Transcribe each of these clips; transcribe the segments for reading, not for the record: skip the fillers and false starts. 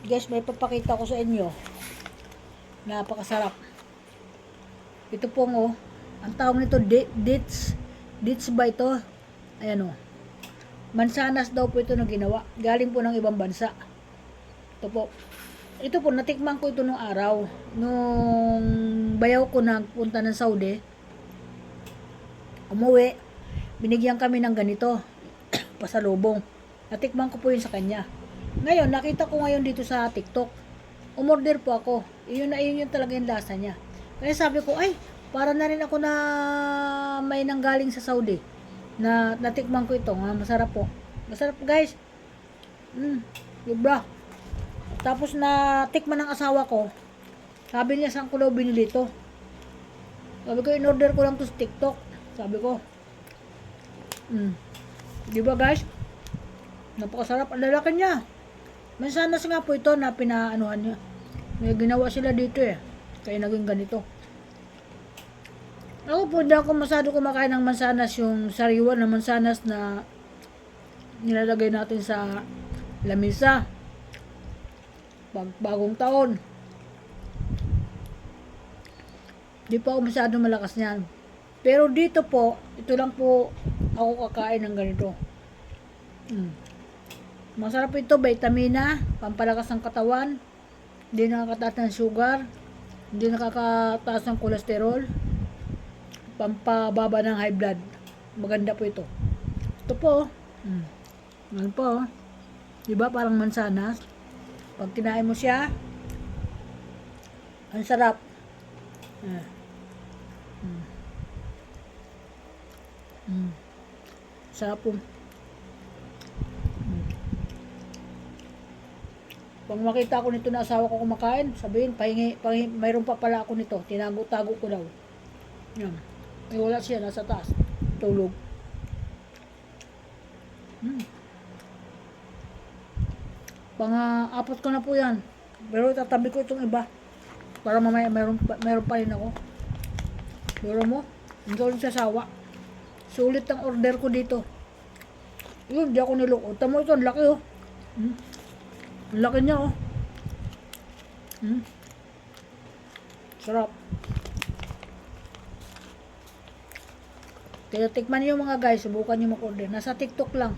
Guys, may papakita ko sa inyo. Napakasarap. Ito pong ang tawag nito dates. Dates ba ito? Ayan mansanas daw po ito na ginawa. Galing po ng ibang bansa. Ito po. Ito po, natikman ko ito nung araw. Nung bayaw ko nagpunta ng Saudi. Umuwi. Binigyan kami ng ganito. Pasalubong. Natikman ko po yun sa kanya. Ngayon, nakita ko ngayon dito sa TikTok. Umorder po ako. Iyon yung talaga yung lasa niya. Kaya sabi ko, ay, para na rin ako na may nanggaling sa Saudi. Na natikman ko ito. Masarap po. Masarap guys. Diba? Tapos na tikman ng asawa ko. Sabi niya, saan ko daw binili ito? Sabi ko, in-order ko lang to sa TikTok. Sabi ko. Diba guys? Napakasarap. Ang lalaki niya. Mansanas nga po ito na pinaanuhan niya. May ginawa sila dito kaya naging ganito. Ako po, hindi ako masyado kumakain ng mansanas, yung sariwa na mansanas na nilalagay natin sa lamisa. Bagong taon. Di pa ako masyado malakas niyan. Pero dito po, ito lang po ako kakain ng ganito. Masarap ito, vitamina, pampalakas ng katawan, hindi nakakataas ng sugar, hindi nakakataas ng kolesterol, pampababa ng high blood. Maganda po ito. Ito po, ano po, diba parang mansanas? Pag kinain mo siya, ang sarap. Sarap po. Pag makita ko nito na asawa ko kumakain, sabihin, pahingi, mayroon pa pala ako nito. Tinago-tago ko daw. Yan. May wala siya, nasa taas. Tulog. Pang-apat ko na po yan. Pero tatabi ko itong iba. Para mamaya mayroon pa rin ako. Pero mo, hindi ko rin sa asawa. Sulit ang order ko dito. Yun, di ako niloko. Tamo ito, ang laki Ang laki niya Sarap. Kaya tikman niyo mga guys, subukan niyo mag-order. Nasa TikTok lang.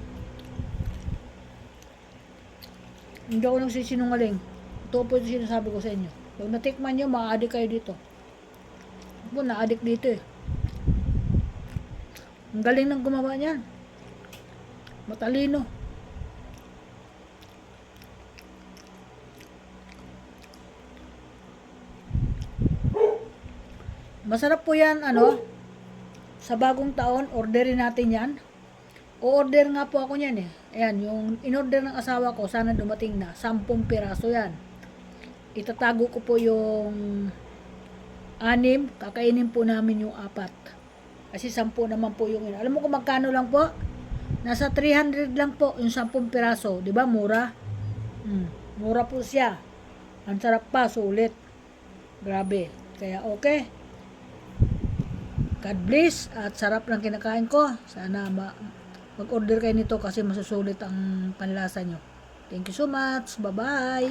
Hindi ako nagsisinungaling. Ito po yung sinasabi ko sa inyo. Pag natikman niyo, ma-addict kayo dito. Ako, na-addict dito Ang galing ng gumawa niyan. Matalino. Masarap po yan, sa bagong taon, orderin natin yan. O-order nga po ako niyan Ayan, yung in-order ng asawa ko, sana dumating na. 10 piraso yan. Itatago ko po yung 6, kakainin po namin yung 4. Kasi 10 naman po yung Alam mo kung magkano lang po? Nasa 300 lang po yung 10 piraso. Diba, mura? Mura po siya. Ang sarap pa, sulit. Grabe. Kaya okay. God bless at sarap ng kinakain ko. Sana mag-order kayo nito kasi masusulit ang panlasa nyo. Thank you so much. Bye-bye.